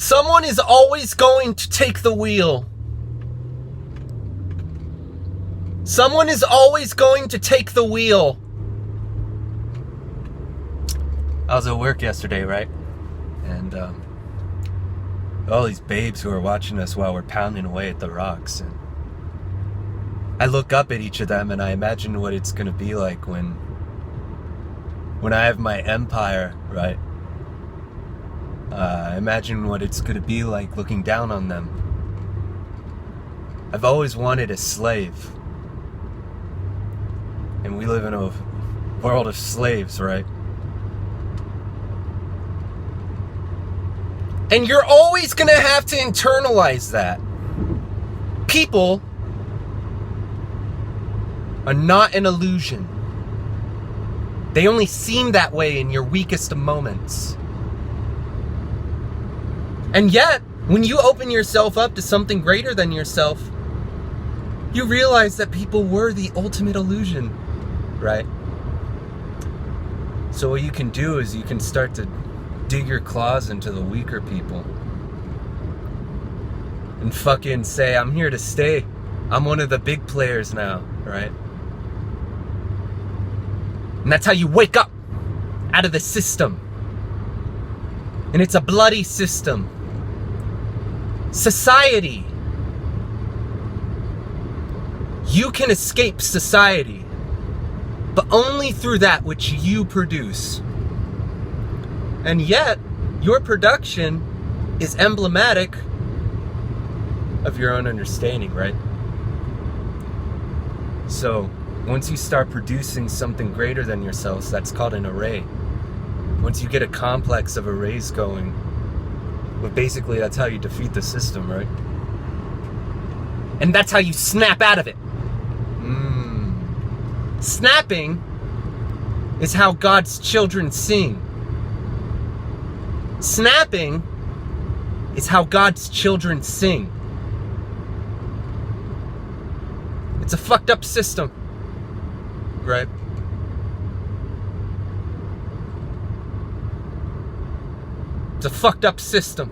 Someone is always going to take the wheel. Someone is always going to take the wheel. I was at work yesterday, right? And all these babes who are watching us while we're pounding away at the rocks. And I look up at each of them and I imagine what it's going to be like when I have my empire, right? I imagine what it's going to be like looking down on them. I've always wanted a slave. And we live in a world of slaves, right? And you're always going to have to internalize that. People are not an illusion. They only seem that way in your weakest of moments. And yet, when you open yourself up to something greater than yourself, you realize that people were the ultimate illusion, right? So what you can do is you can start to dig your claws into the weaker people and fucking say, I'm here to stay. I'm one of the big players now, right? And that's how you wake up out of the system. And it's a bloody system. Society. You can escape society, but only through that which you produce. And yet, your production is emblematic of your own understanding, right? So, once you start producing something greater than yourselves, that's called an array. Once you get a complex of arrays going, but basically that's how you defeat the system, right? And that's how you snap out of it. Snapping is how God's children sing. Snapping is how God's children sing. It's a fucked up system, right? It's a fucked up system.